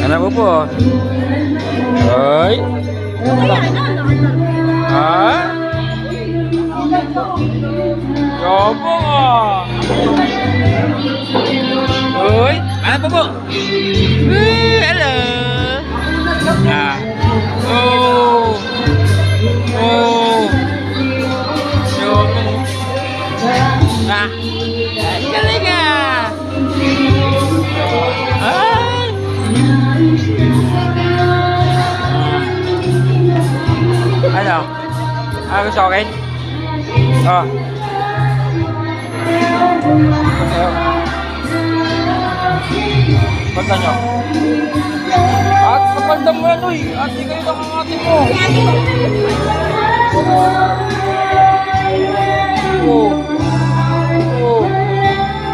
Ano po? Ay. Ha? Yobo ah. Uy, ano po? Hello. Ah. Oh. Oh. Yobo. Ah. Galing ah. Ay. Ano? Ano gusto ko rin? Oh. Pagka nyo. At kapagdam mo yan, uy. At di kayo nakangati mo. Oh. Oh.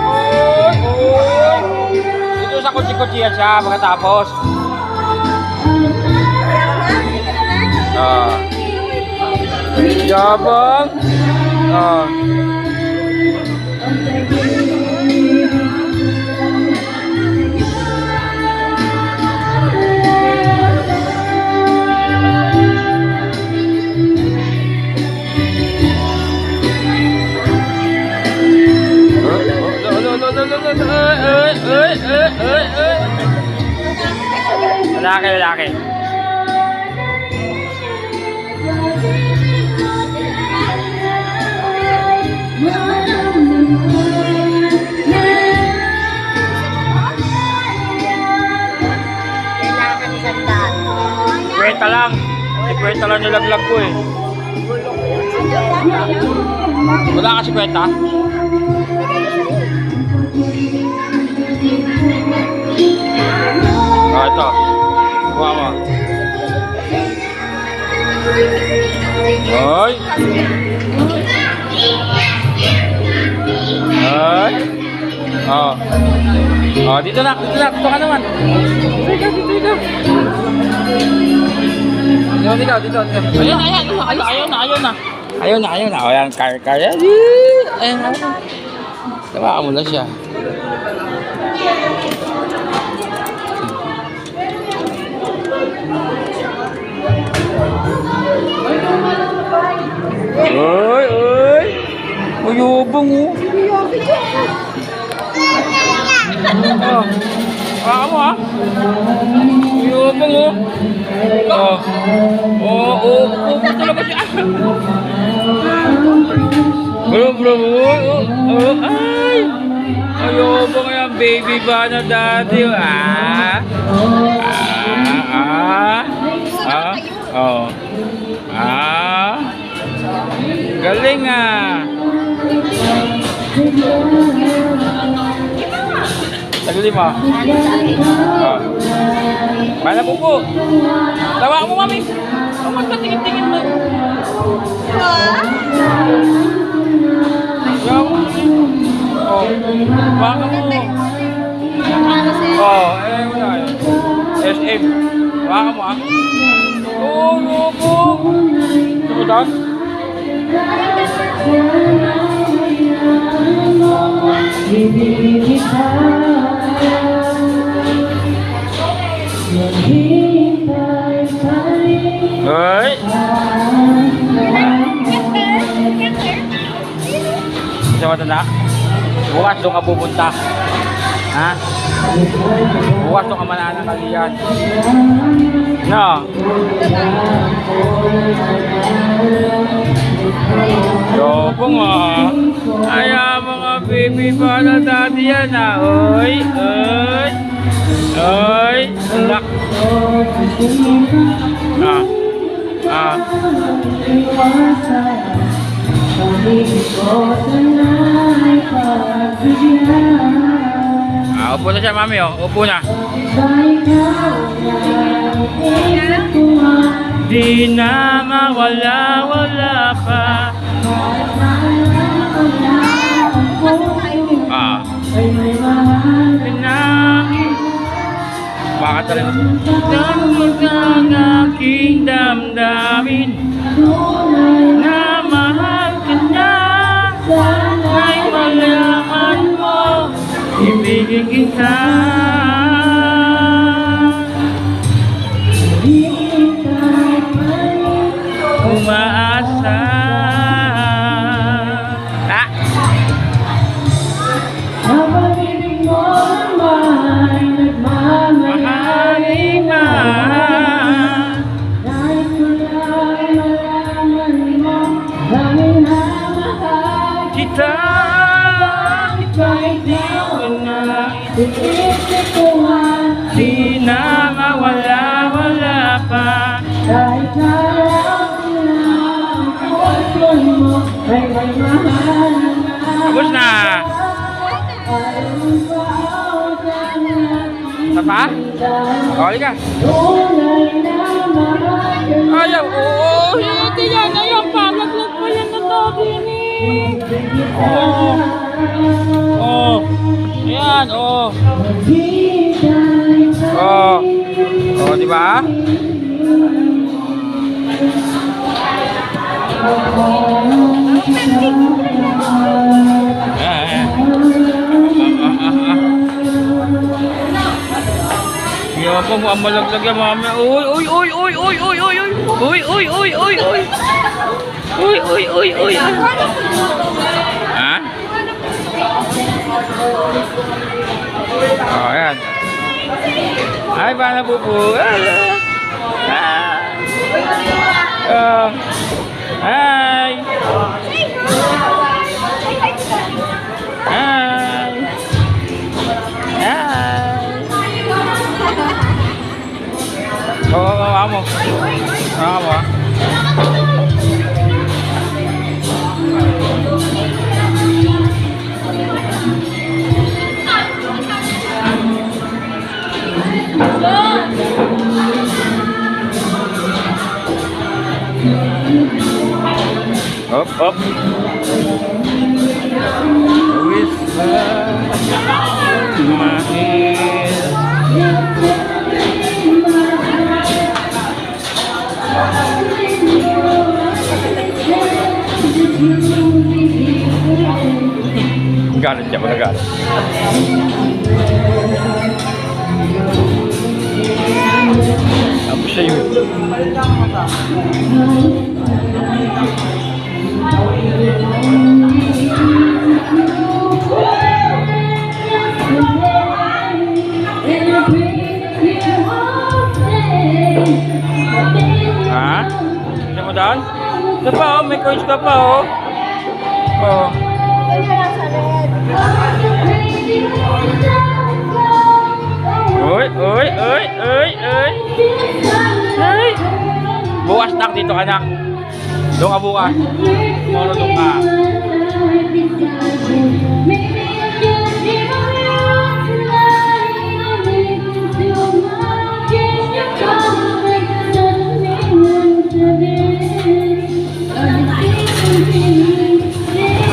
Oy, oy. Dito sa kutsi-kutsi yan siya pagkatapos. Ah. Yabang. Ah. Lalaki, lalaki. Kwenta lang. Kwenta lang nilaglag ko eh. Wala kasi kwenta. Oh, ito. Kuha mo. Hoy. Hoy. Oh. Oh, dito na. Dito ka naman. Dito. Dito. Ayun na. O, yan, car. Ayan. Tawa mo na siya. Oy. Uyubong oh. Oh. Baka mo ha? Uyubong oh. Oh, talaga siya. Bro. Ay. Uyubong yan, baby ba na dati? Galing ah. Tagli mo. Mana po. Tawa mo mami. Kamusta tingin-tingin mo? Oh. Baka mo. Oh, wala eh. SM. Baka mo ah. Oh, lobo. Tumutan? Hoy. Sa matanda? Bukas doon ka pupunta. Ha? Bukas doon ka mananangalian. No. Yopong ah. Ay, mga baby pa na dati yan ah. Oy. Lak. Upo na siya mami oh. Upo na. Di na mawala pa. Bakit talaga? Damag ang aking damdamin na mahal ka na. Ay malaman mo, ibigin kita. Tapos na. Apa? Oh, halika. Ayaw. Oo. Hindi yan. Ayaw pa. Naglag pa yan na tabi ni. Oh. Oh. Ayan. Oh. Oh. Oh, di ba? Yo, po mo malaglag yan, mami. Uy, uy, uy, uy, uy, uy, uy. Uy, uy, uy, uy, uy. Uy, uy, uy, uy. Ha? Oh, ayan. Ay, paano po po? Hi. Hi. Hi. Oo, amo. Amo. Up, up. With my head. Galit siya, magalit. Tapos siya yun. Ha? Hindi mo daan? Ito pa oh, may coins ka pa oh. Oh. Uy, uy, uy, uy, uy. Uy. Bukas nak dito anak. Doon ka bukas. Marunong ka.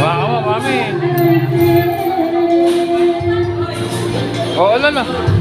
Wow, mami. Oo, lala.